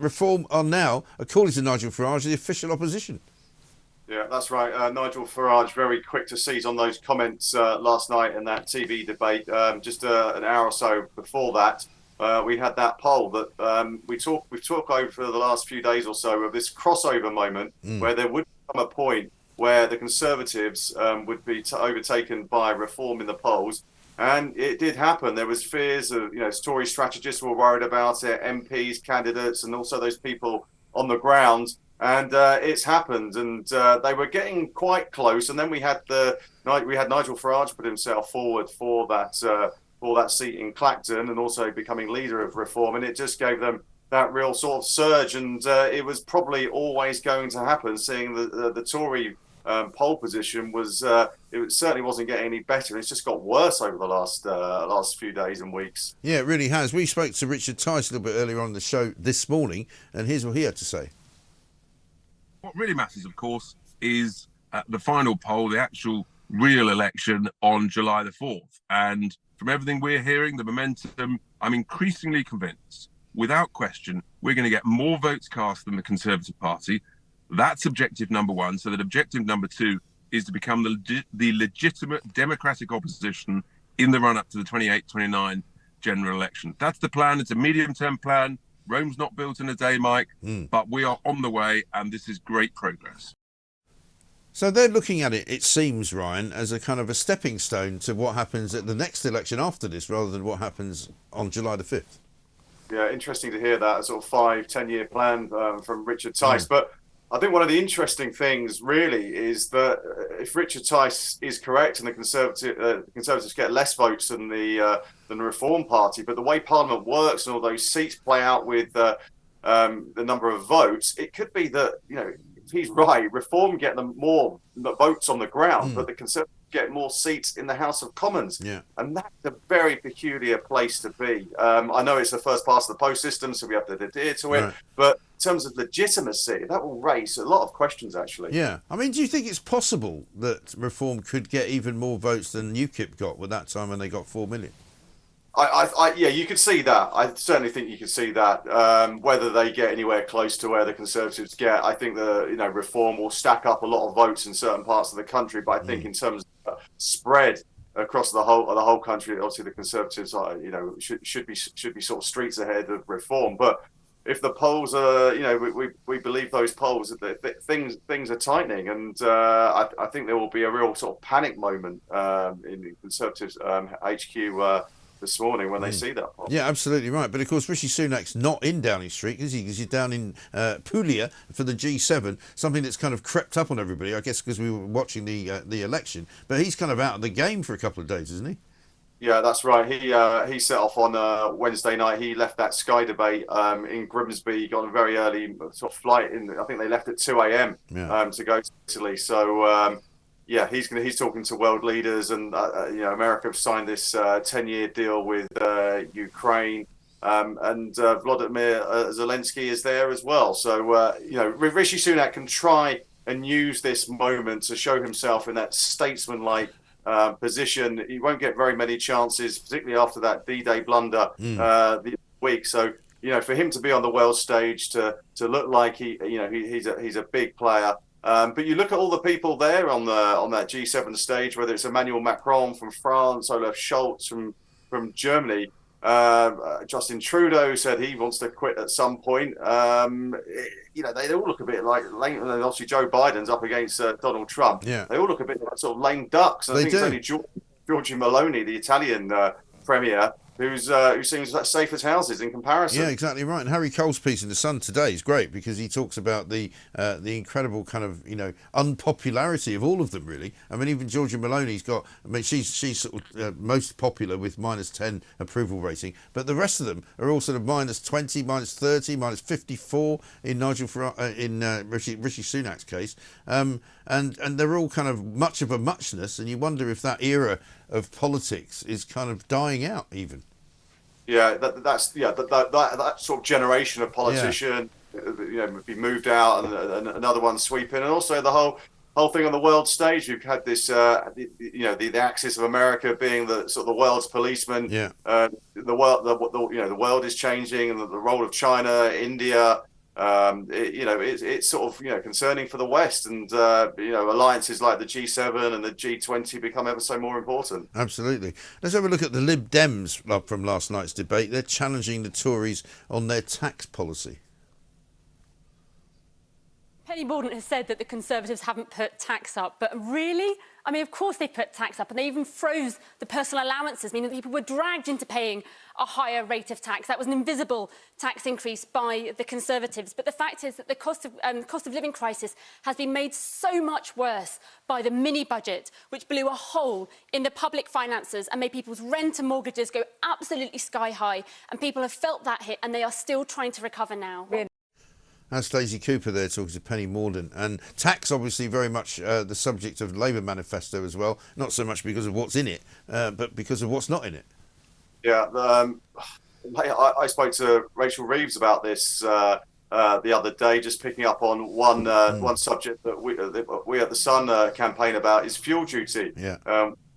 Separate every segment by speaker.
Speaker 1: Reform are now, according to Nigel Farage, the official opposition.
Speaker 2: Yeah, that's right. Nigel Farage very quick to seize on those comments last night in that TV debate. Just an hour or so before that, we had that poll that we've talked over for the last few days or so of this crossover moment where there would come a point where the Conservatives would be overtaken by Reform in the polls. And it did happen. There was fears of, Tory strategists were worried about it, MPs, candidates, and also those people on the ground. And it's happened, and they were getting quite close. And then we had Nigel Farage put himself forward for that seat in Clacton, and also becoming leader of Reform, and it just gave them that real sort of surge. And it was probably always going to happen, seeing the Tory poll position was it certainly wasn't getting any better. It's just got worse over the last few days and weeks.
Speaker 1: Yeah, it really has. We spoke to Richard Tice a little bit earlier on the show this morning, and here's what he had to say.
Speaker 3: What really matters, of course, is the final poll, the actual real election on July the 4th. And from everything we're hearing, the momentum, I'm increasingly convinced, without question, we're going to get more votes cast than the Conservative Party. That's objective number one. So that objective number two is to become the legitimate democratic opposition in the run-up to the 28-29 general election. That's the plan. It's a medium-term plan. Rome's not built in a day, Mike, but we are on the way, and this is great progress.
Speaker 1: So they're looking at it, it seems, Ryan, as a kind of a stepping stone to what happens at the next election after this, rather than what happens on July the 5th.
Speaker 2: Yeah, interesting to hear that, a ssort of 5-10 year plan from Richard Tice. But I think one of the interesting things really is that if Richard Tice is correct and the Conservatives get less votes than the Reform Party, but the way Parliament works and all those seats play out with the number of votes, it could be that, if he's right, Reform get them more votes on the ground, but the Conservatives get more seats in the House of Commons.
Speaker 1: Yeah.
Speaker 2: And that's a very peculiar place to be. I know it's the first past the post system, so we have to adhere to it. Right. But in terms of legitimacy, that will raise a lot of questions, actually.
Speaker 1: Yeah. I mean, do you think it's possible that Reform could get even more votes than UKIP got with that time when they got 4 million?
Speaker 2: Yeah, you could see that. I certainly think you could see that. Whether they get anywhere close to where the Conservatives get, I think Reform will stack up a lot of votes in certain parts of the country. But I think in terms of spread across the whole country, obviously the Conservatives are, should be sort of streets ahead of Reform. But if the polls are, we believe those polls, that things are tightening, and I think there will be a real sort of panic moment in the Conservatives HQ. This morning when they see that.
Speaker 1: Yeah, absolutely right. But of course, Rishi Sunak's not in Downing Street, is he? Because he's down in Puglia for the G7, something that's kind of crept up on everybody, I guess, because we were watching the election. But he's kind of out of the game for a couple of days, isn't he?
Speaker 2: Yeah, that's right. He set off on Wednesday night. He left that Sky debate in Grimsby. He got a very early sort of flight. I think they left at 2 a.m. To go to Italy. So. Yeah, he's talking to world leaders, and America have signed this 10-year deal with Ukraine, and Vladimir Zelensky is there as well. So Rishi Sunak can try and use this moment to show himself in that statesman-like position. He won't get very many chances, particularly after that D-Day blunder the week. So for him to be on the world stage, to look like he's a big player. But you look at all the people there on that G7 stage, whether it's Emmanuel Macron from France, Olaf Scholz from Germany, Justin Trudeau said he wants to quit at some point. They all look a bit like lame. Obviously, Joe Biden's up against Donald Trump.
Speaker 1: Yeah.
Speaker 2: They all look a bit like sort of lame ducks. And I think it's only Giorgia Meloni, the Italian premier, who seems safe as houses in comparison.
Speaker 1: Yeah, exactly right. And Harry Cole's piece in The Sun today is great because he talks about the incredible kind of, unpopularity of all of them, really. I mean, even Giorgia Meloni's got, she's sort of most popular with -10 approval rating, but the rest of them are all sort of -20, -30, -54 in Rishi Sunak's case. And they're all kind of much of a muchness, and you wonder if that era of politics is kind of dying out even.
Speaker 2: Yeah, that sort of generation of politician, be moved out, and another one sweep in, and also the whole thing on the world stage. You've had this, the axis of America being the sort of the world's policeman.
Speaker 1: Yeah.
Speaker 2: The world is changing, and the role of China, India, It's sort of concerning for the West, and alliances like the G7 and the G20 become ever so more important.
Speaker 1: Absolutely. Let's have a look at the Lib Dems from last night's debate. They're challenging the Tories on their tax policy.
Speaker 4: Penny Mordaunt has said that the Conservatives haven't put tax up, but really? I mean, of course they put tax up, and they even froze the personal allowances, meaning that people were dragged into paying a higher rate of tax. That was an invisible tax increase by the Conservatives. But the fact is that the cost of living crisis has been made so much worse by the mini-budget, which blew a hole in the public finances and made people's rent and mortgages go absolutely sky high. And people have felt that hit, and they are still trying to recover now.
Speaker 1: That's Stacey Cooper there talking to Penny Mordaunt. And tax, obviously, very much the subject of the Labour manifesto as well. Not so much because of what's in it, but because of what's not in it.
Speaker 2: Yeah, I spoke to Rachel Reeves about this the other day, just picking up on one subject that we at the Sun campaign about is fuel duty.
Speaker 1: Yeah.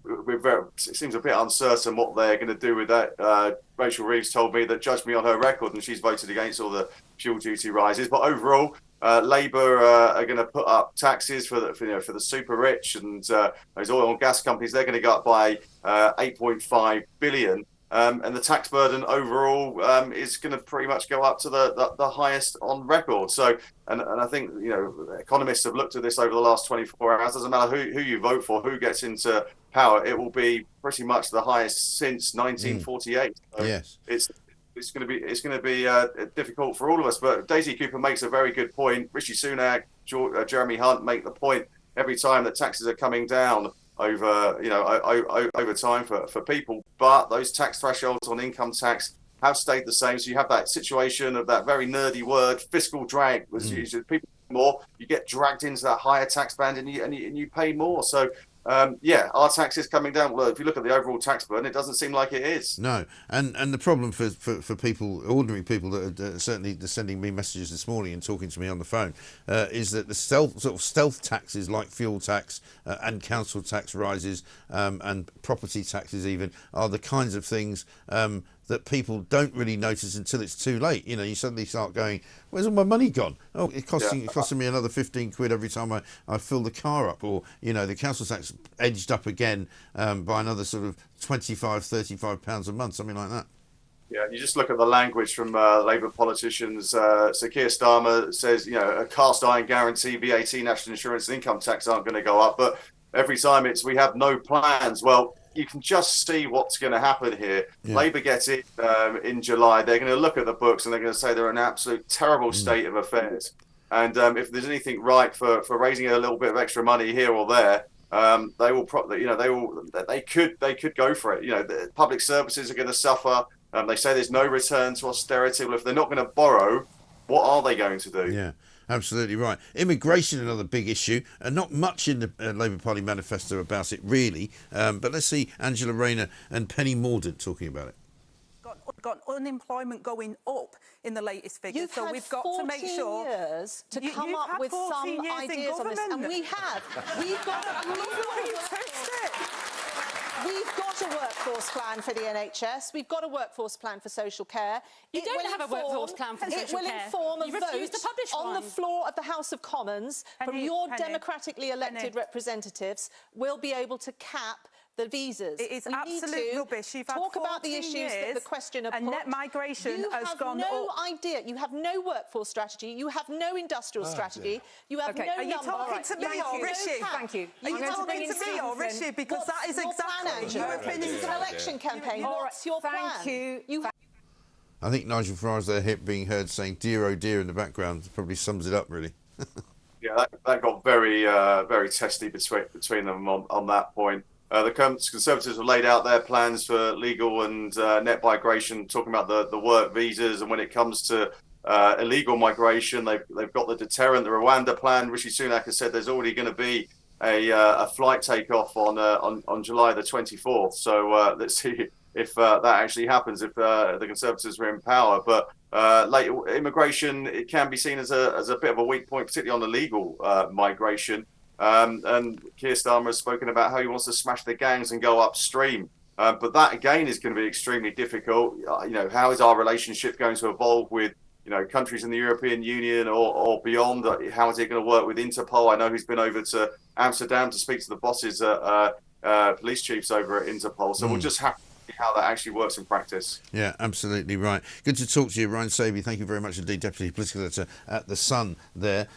Speaker 2: It seems a bit uncertain what they're going to do with that. Rachel Reeves told me that judge me on her record, and she's voted against all the fuel duty rises. But overall, Labour are going to put up taxes for the super rich, and those oil and gas companies, they're going to go up by 8.5 billion. And the tax burden overall is going to pretty much go up to the highest on record. So, and I think economists have looked at this over the last 24 hours. Doesn't matter who you vote for, who gets into power, it will be pretty much the highest since 1948. So
Speaker 1: yes,
Speaker 2: it's going to be difficult for all of us. But Daisy Cooper makes a very good point. Rishi Sunak, Jeremy Hunt make the point every time that taxes are coming down over time for people, but those tax thresholds on income tax have stayed the same. So you have that situation of that very nerdy word, fiscal drag. People more, you get dragged into that higher tax band, and you pay more. So our tax is coming down. Well, if you look at the overall tax burden, it doesn't seem like it is.
Speaker 1: No, and the problem for people, ordinary people that are certainly sending me messages this morning and talking to me on the phone, is that the stealth taxes like fuel tax and council tax rises and property taxes even are the kinds of things that people don't really notice until it's too late. You suddenly start going, where's all my money gone? Oh, it's costing me another 15 quid every time I fill the car up. Or, the council tax edged up again by another sort of 25, £35 a month, something like that.
Speaker 2: Yeah, you just look at the language from Labour politicians. So Keir Starmer says, a cast iron guarantee, VAT, national insurance and income tax aren't going to go up. But every time we have no plans. Well, you can just see what's going to happen here. Yeah. Labour gets it in July. They're going to look at the books and they're going to say they're in an absolute terrible state of affairs. And if there's anything right for raising a little bit of extra money here or there, they will they could go for it. The public services are going to suffer. They say there's no return to austerity. Well, if they're not going to borrow, what are they going to do?
Speaker 1: Yeah. Absolutely right. Immigration, another big issue, and not much in the Labour Party manifesto about it, really. But let's see Angela Rayner and Penny Mordaunt talking about it.
Speaker 5: Got unemployment going up in the latest figures, so we've got to make sure.
Speaker 6: Years to come up with some ideas on this, and we have. We've got We've got a workforce plan for the NHS. We've got a workforce plan for social care.
Speaker 4: You don't have a workforce plan for social care.
Speaker 6: It will inform a vote on the floor of the House of Commons from your democratically elected representatives. We'll be able to cap the visas.
Speaker 5: It is absolute rubbish. You've
Speaker 6: talk about the issues that the questioner put.
Speaker 5: And net migration has gone up.
Speaker 6: You have no idea. You have no workforce strategy. You have no industrial strategy. You have no
Speaker 5: Are you talking to me or Rishi?
Speaker 4: Thank you.
Speaker 5: Are you talking to me or Rishi? Because that is exactly your opinion.
Speaker 6: This is an election campaign. What's your plan?
Speaker 4: Thank you.
Speaker 1: I think Nigel Farage there being heard saying "dear oh dear" in the background probably sums it up really.
Speaker 2: Yeah, that got very very testy between them on that point. The Conservatives have laid out their plans for legal and net migration, talking about the work visas, and when it comes to illegal migration, they've got the deterrent, the Rwanda plan. Rishi Sunak has said there's already going to be a flight takeoff on July the 24th. So let's see if that actually happens, if the Conservatives are in power. But immigration, it can be seen as a bit of a weak point, particularly on the legal migration. And Keir Starmer has spoken about how he wants to smash the gangs and go upstream. But that, again, is going to be extremely difficult. How is our relationship going to evolve with countries in the European Union or beyond. How is it going to work with Interpol? I know he's been over to Amsterdam to speak to the bosses police chiefs over at Interpol. So we'll just have to see how that actually works in practice.
Speaker 1: Yeah, absolutely right. Good to talk to you, Ryan Savey. Thank you very much indeed, Deputy Political Editor at The Sun there.